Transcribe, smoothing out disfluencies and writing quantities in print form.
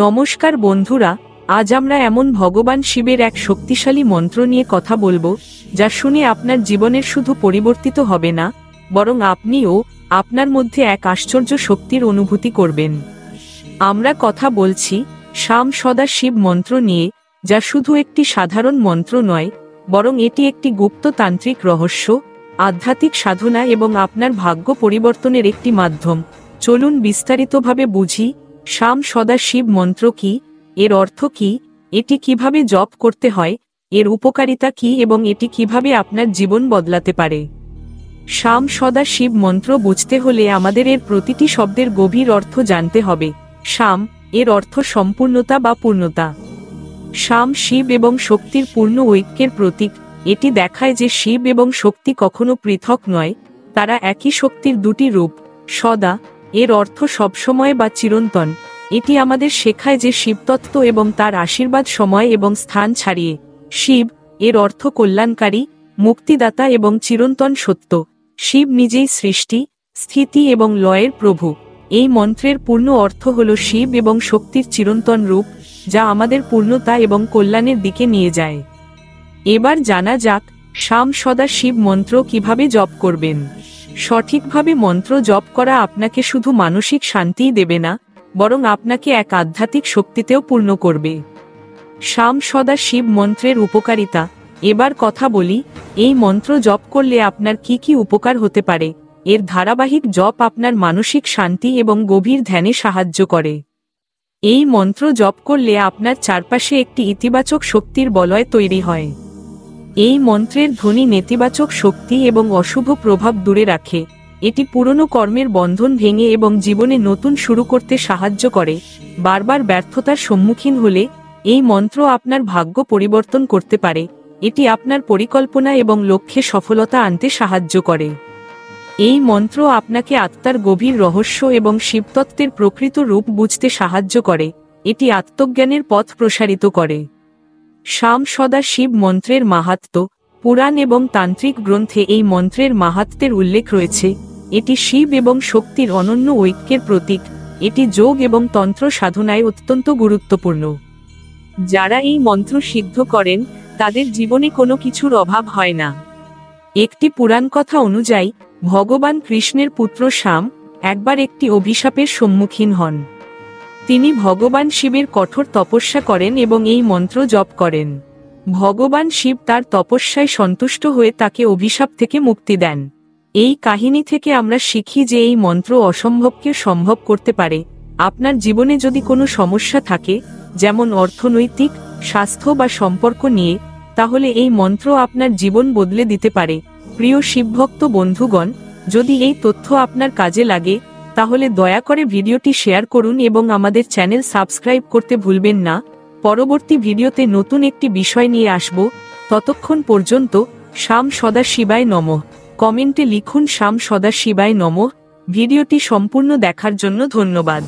নমস্কার বন্ধুরা, আজ আমরা এমন ভগবান শিবের এক শক্তিশালী মন্ত্র নিয়ে কথা বলবো যা শুনে আপনার জীবনের শুধু পরিবর্তিত হবে না, বরং আপনিও আপনার মধ্যে এক আশ্চর্য শক্তির অনুভূতি করবেন। আমরা কথা বলছি শাম সদা শিব মন্ত্র নিয়ে, যা শুধু একটি সাধারণ মন্ত্র নয়, বরং এটি একটি গুপ্ত তান্ত্রিক রহস্য, আধ্যাত্মিক সাধনা এবং আপনার ভাগ্য পরিবর্তনের একটি মাধ্যম। চলুন বিস্তারিতভাবে বুঝি শাম সদা শিব মন্ত্র কি, এর অর্থ কি, এটি কিভাবে জপ করতে হয়, এর উপকারিতা কি এবং এটি কিভাবে আপনার জীবন বদলাতে পারে। শাম সদা শিব মন্ত্র বুঝতে হলে আমাদের এর প্রতিটি শব্দের গভীর অর্থ জানতে হবে। শাম এর অর্থ সম্পূর্ণতা বা পূর্ণতা। শাম শিব এবং শক্তির পূর্ণ ঐক্যের প্রতীক। এটি দেখায় যে শিব এবং শক্তি কখনো পৃথক নয়, তারা একই শক্তির দুটি রূপ। সদা এর অর্থ সবসময় বা চিরন্তন। এটি আমাদের শেখায় যে শিবতত্ত্ব এবং তার আশীর্বাদ সময় এবং স্থান ছাড়িয়ে। শিব এর অর্থ কল্যাণকারী, মুক্তিদাতা এবং চিরন্তন সত্য। শিব নিজেই সৃষ্টি, স্থিতি এবং লয়ের প্রভু। এই মন্ত্রের পূর্ণ অর্থ হল শিব এবং শক্তির চিরন্তন রূপ, যা আমাদের পূর্ণতা এবং কল্যাণের দিকে নিয়ে যায়। এবার জানা যাক শাম সদা শিব মন্ত্র কিভাবে জপ করবেন। সঠিকভাবে মন্ত্র জপ করা আপনাকে শুধু মানসিক শান্তিই দেবে না, বরং আপনাকে এক আধ্যাত্মিক শক্তিতেও পূর্ণ করবে। শাম সদা শিব মন্ত্রের উপকারিতা। এবার কথা বলি এই মন্ত্র জপ করলে আপনার কি কি উপকার হতে পারে। এর ধারাবাহিক জপ আপনার মানসিক শান্তি এবং গভীর ধ্যানে সাহায্য করে। এই মন্ত্র জপ করলে আপনার চারপাশে একটি ইতিবাচক শক্তির বলয় তৈরি হয়। এই মন্ত্রের ধ্বনি নেতিবাচক শক্তি এবং অশুভ প্রভাব দূরে রাখে। এটি পুরনো কর্মের বন্ধন ভেঙে এবং জীবনে নতুন শুরু করতে সাহায্য করে। বারবার ব্যর্থতার সম্মুখীন হলে এই মন্ত্র আপনার ভাগ্য পরিবর্তন করতে পারে। এটি আপনার পরিকল্পনা এবং লক্ষ্যে সফলতা আনতে সাহায্য করে। এই মন্ত্র আপনাকে আত্মার গভীর রহস্য এবং শিবতত্ত্বের প্রকৃত রূপ বুঝতে সাহায্য করে। এটি আত্মজ্ঞানের পথ প্রসারিত করে। শাম সদা শিব মন্ত্রের মাহাত্ম্য। পুরাণ এবং তান্ত্রিক গ্রন্থে এই মন্ত্রের মাহাত্ম্যের উল্লেখ রয়েছে। এটি শিব এবং শক্তির অনন্য ঐক্যের প্রতীক। এটি যোগ এবং তন্ত্র সাধনায় অত্যন্ত গুরুত্বপূর্ণ। যারা এই মন্ত্র সিদ্ধ করেন তাদের জীবনে কোনো কিছুর অভাব হয় না। একটি পুরাণ কথা অনুযায়ী ভগবান কৃষ্ণের পুত্র শাম একবার একটি অভিশাপের সম্মুখীন হন। তিনি ভগবান শিবের কঠোর তপস্যা করেন এবং এই মন্ত্র জপ করেন। ভগবান শিব তার তপস্যায় সন্তুষ্ট হয়ে তাকে অভিশাপ থেকে মুক্তি দেন। এই কাহিনী থেকে আমরা শিখি যে এই মন্ত্র অসম্ভবকে সম্ভব করতে পারে। আপনার জীবনে যদি কোনো সমস্যা থাকে, যেমন অর্থনৈতিক, স্বাস্থ্য বা সম্পর্ক নিয়ে, তাহলে এই মন্ত্র আপনার জীবন বদলে দিতে পারে। প্রিয় শিবভক্ত বন্ধুগণ, যদি এই তথ্য আপনার কাজে লাগে তাহলে দয়া করে ভিডিওটি শেয়ার করুন এবং আমাদের চ্যানেল সাবস্ক্রাইব করতে ভুলবেন না। পরবর্তী ভিডিওতে নতুন একটি বিষয় নিয়ে আসব। ততক্ষণ পর্যন্ত শাম সদা শিবায় নমঃ। কমেন্টে লিখুন শাম সদা শিবায় নমঃ। ভিডিওটি সম্পূর্ণ দেখার জন্য ধন্যবাদ।